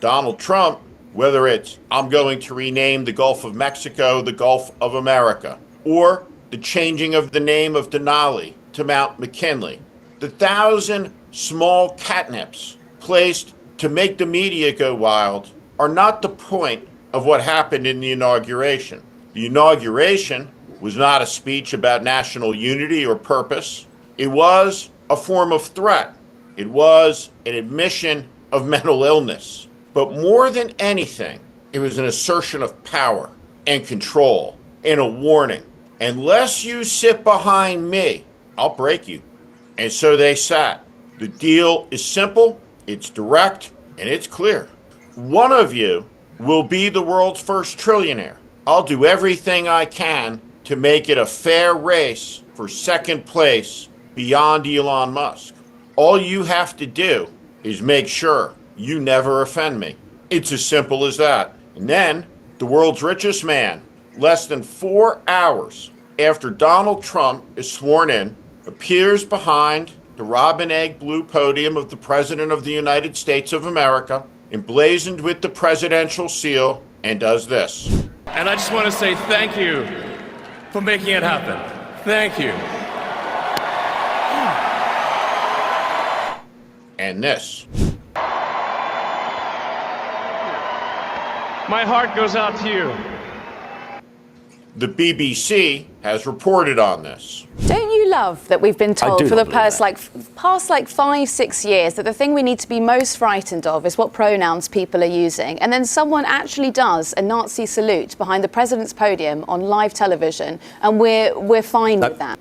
Donald Trump, whether it's I'm going to rename the Gulf of Mexico the Gulf of America, or the changing of the name of Denali to Mount McKinley, the 1,000 small catnips placed to make the media go wild are not the point of what happened in the inauguration. The inauguration was not a speech about national unity or purpose. It was a form of threat. It was an admission of mental illness. But more than anything, it was an assertion of power and control and a warning. Unless you sit behind me, I'll break you. And so they sat. The deal is simple, it's direct, and it's clear. One of you will be the world's first trillionaire. I'll do everything I can to make it a fair race for second place beyond Elon Musk. All you have to do is make sure you never offend me. It's as simple as that. And then the world's richest man, less than 4 hours after Donald Trump is sworn in, appears behind the robin egg blue podium of the President of the United States of America, emblazoned with the presidential seal, and does this. And I just want to say thank you for making it happen. Thank you. And this. My heart goes out to you. The BBC has reported on this. Don't you love that we've been told for the past 5-6 years that the thing we need to be most frightened of is what pronouns people are using, and then someone actually does a Nazi salute behind the president's podium on live television, and we're fine with that?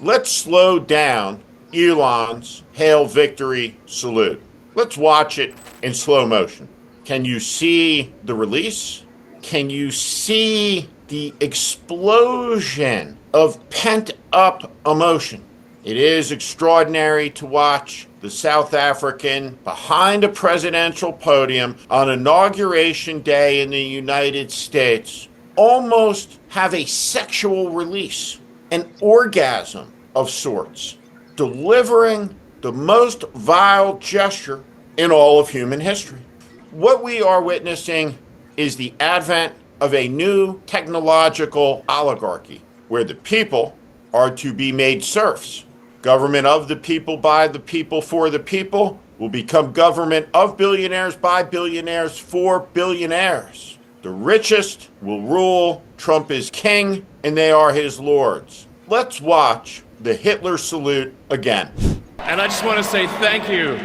Let's slow down Elon's Hail Victory salute. Let's watch it in slow motion. Can you see the release? Can you see the explosion of pent-up emotion? It is extraordinary to watch the South African behind a presidential podium on Inauguration Day in the United States almost have a sexual release, an orgasm of sorts, delivering the most vile gesture in all of human history. What we are witnessing is the advent of a new technological oligarchy where the people are to be made serfs. Government of the people, by the people, for the people will become government of billionaires, by billionaires, for billionaires. The richest will rule. Trump is king and they are his lords. Let's watch the Hitler salute again. And I just want to say thank you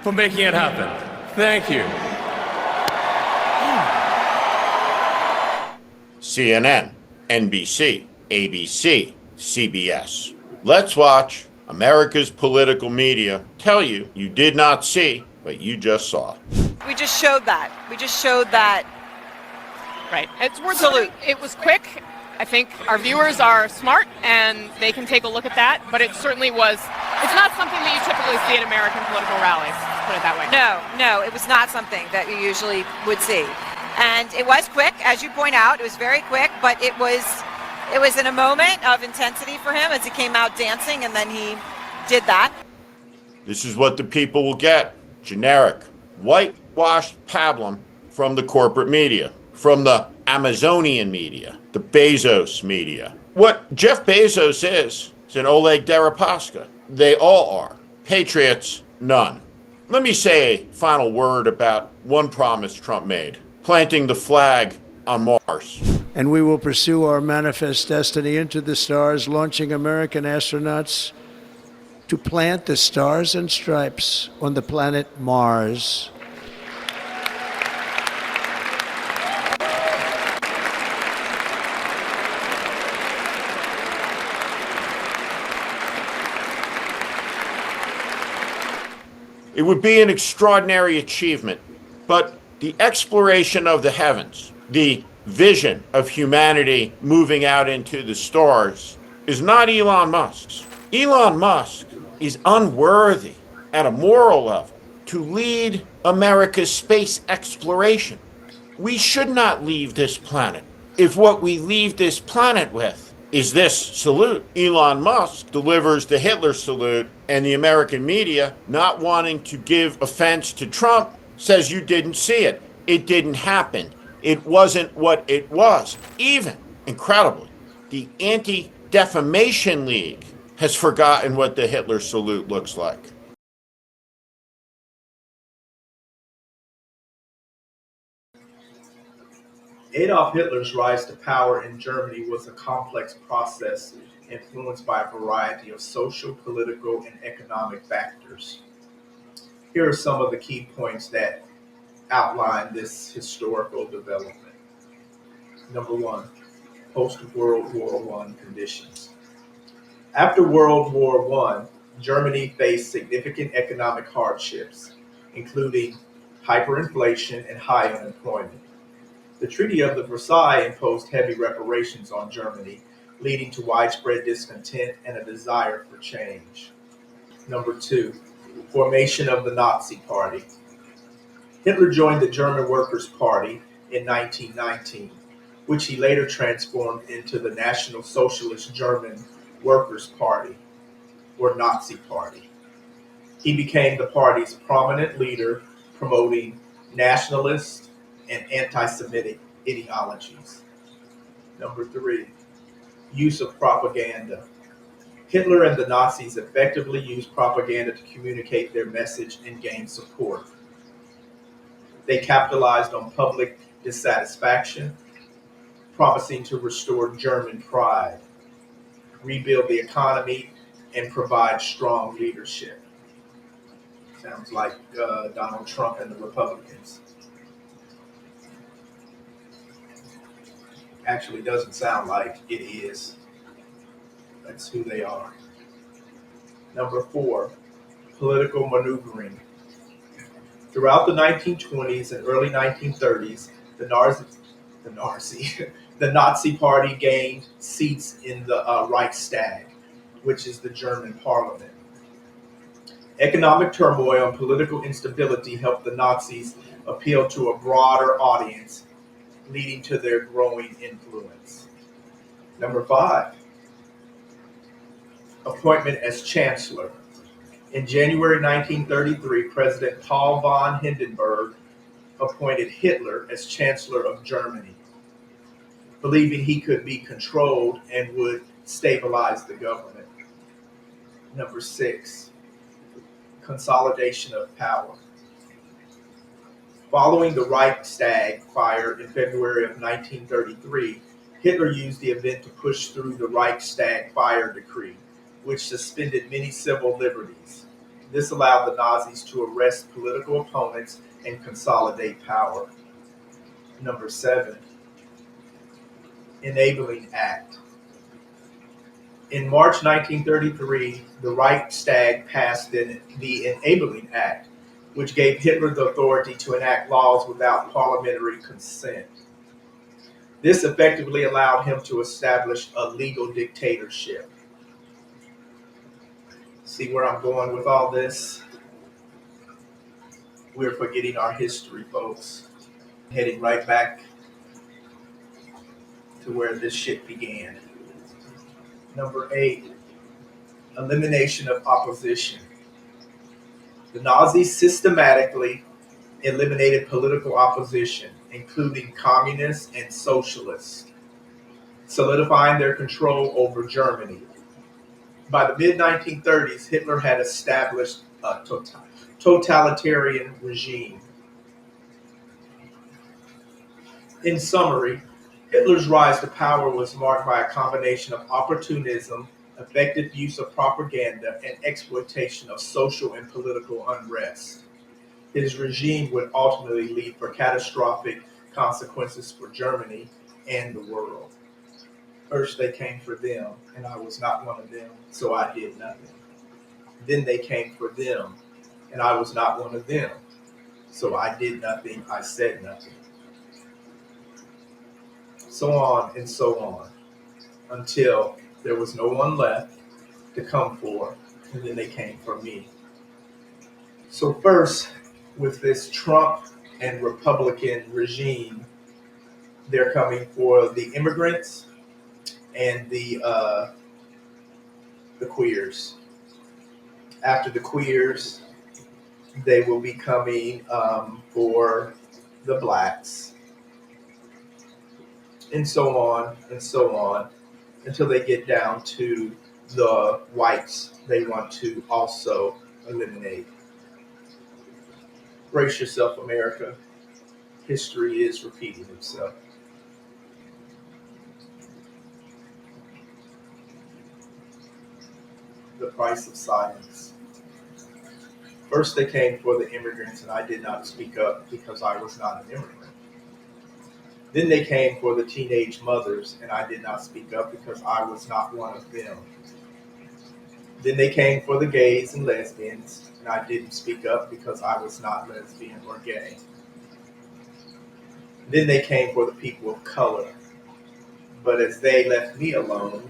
for making it happen. Thank you. CNN, NBC, ABC, CBS. Let's watch America's political media tell you you did not see what you just saw. We just showed that. Right. It's worth salute. It was quick. I think our viewers are smart and they can take a look at that, but it certainly was, it's not something that you typically see at American political rallies, let's put it that way. No, it was not something that you usually would see. And it was quick, as you point out, it was very quick, but it was in a moment of intensity for him as he came out dancing, and then he did that. This is what the people will get. Generic, whitewashed pablum from the corporate media, from the Amazonian media, the Bezos media. What Jeff Bezos is an Oleg Deripaska. They all are. Patriots, none. Let me say a final word about one promise Trump made: planting the flag on Mars. And we will pursue our manifest destiny into the stars, launching American astronauts to plant the stars and stripes on the planet Mars. It would be an extraordinary achievement, but the exploration of the heavens, the vision of humanity moving out into the stars, is not Elon Musk's. Elon Musk is unworthy at a moral level to lead America's space exploration. We should not leave this planet if what we leave this planet with is this salute. Elon Musk delivers the Hitler salute, and the American media, not wanting to give offense to Trump, says you didn't see it. It didn't happen. It wasn't what it was. Even, incredibly, the Anti-Defamation League has forgotten what the Hitler salute looks like. Adolf Hitler's rise to power in Germany was a complex process influenced by a variety of social, political, and economic factors. Here are some of the key points that outline this historical development. Number one, post-World War I conditions. After World War I, Germany faced significant economic hardships, including hyperinflation and high unemployment. The Treaty of Versailles imposed heavy reparations on Germany, leading to widespread discontent and a desire for change. Number two, formation of the Nazi Party. Hitler joined the German Workers' Party in 1919, which he later transformed into the National Socialist German Workers' Party, or Nazi Party. He became the party's prominent leader, promoting nationalist and anti-Semitic ideologies. Number three, use of propaganda. Hitler and the Nazis effectively used propaganda to communicate their message and gain support. They capitalized on public dissatisfaction, promising to restore German pride, rebuild the economy, and provide strong leadership. Sounds like Donald Trump and the Republicans. Actually doesn't sound like it is. That's who they are. Number four, political maneuvering. Throughout the 1920s and early 1930s, the Nazi Party gained seats in the Reichstag, which is the German parliament. Economic turmoil and political instability helped the Nazis appeal to a broader audience, leading to their growing influence. Number five, appointment as chancellor. In January 1933, President Paul von Hindenburg appointed Hitler as Chancellor of Germany, believing he could be controlled and would stabilize the government. Number six, consolidation of power. Following the Reichstag fire in February of 1933, Hitler used the event to push through the Reichstag fire decree, which suspended many civil liberties. This allowed the Nazis to arrest political opponents and consolidate power. Number seven, Enabling Act. In March 1933, the Reichstag passed the Enabling Act, which gave Hitler the authority to enact laws without parliamentary consent. This effectively allowed him to establish a legal dictatorship. See where I'm going with all this? We're forgetting our history, folks. Heading right back to where this shit began. Number eight, elimination of opposition. The Nazis systematically eliminated political opposition, including communists and socialists, solidifying their control over Germany. By the mid-1930s, Hitler had established a totalitarian regime. In summary, Hitler's rise to power was marked by a combination of opportunism, effective use of propaganda, and exploitation of social and political unrest. His regime would ultimately lead for catastrophic consequences for Germany and the world. First, they came for them, and I was not one of them, so I did nothing. Then they came for them, and I was not one of them, so I did nothing, I said nothing. So on and so on, until there was no one left to come for, and then they came for me. So first, with this Trump and Republican regime, they're coming for the immigrants and the queers. After the queers, They will be coming for the blacks, and so on, until they get down to the whites they want to also eliminate. Brace yourself, America. History is repeating itself. The price of silence. First, they came for the immigrants, and I did not speak up because I was not an immigrant. Then they came for the teenage mothers, and I did not speak up because I was not one of them. Then they came for the gays and lesbians, and I didn't speak up because I was not lesbian or gay. Then they came for the people of color, but as they left me alone,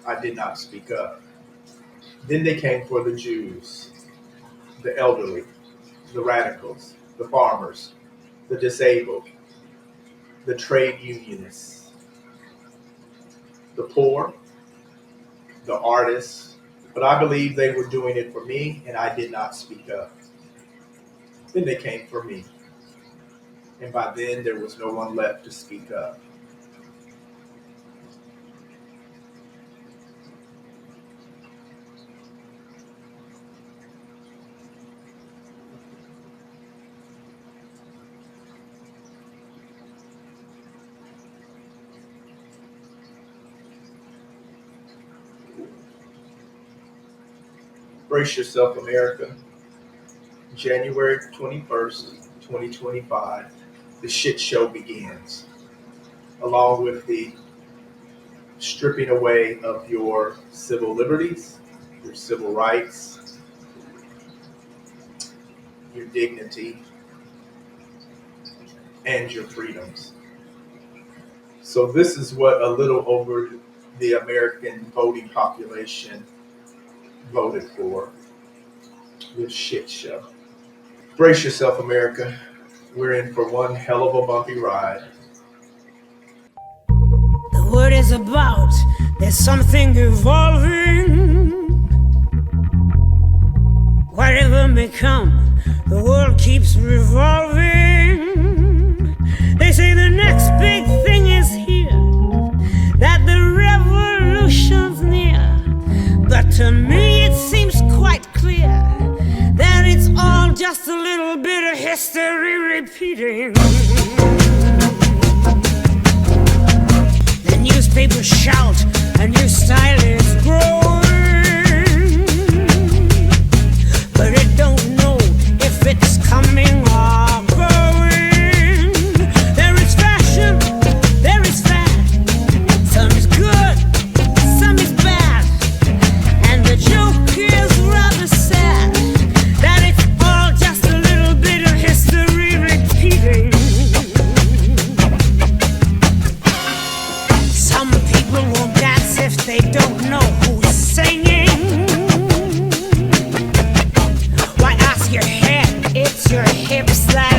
I did not speak up. Then they came for the Jews, the elderly, the radicals, the farmers, the disabled, the trade unionists, the poor, the artists, but I believe they were doing it for me, and I did not speak up. Then they came for me, and by then there was no one left to speak up. Brace yourself, America. January 21st, 2025, the shit show begins, along with the stripping away of your civil liberties, your civil rights, your dignity, and your freedoms. So this is what a little over the American voting population voted for, this shit show. Brace yourself, America. We're in for one hell of a bumpy ride. The word is about, there's something evolving. Whatever may come, the world keeps revolving. They say the next big thing is here, that the revolution's near. But to me it seems quite clear that it's all just a little bit of history repeating. The newspapers shout, a new style is growing, but it don't know if it's coming or going. There is fashion, there is fad, some is good, some is bad, and the joke is rather sad that it's all just a little bit of history repeating. Some people won't dance if they don't know who's singing. Why ask your head, it's your hips that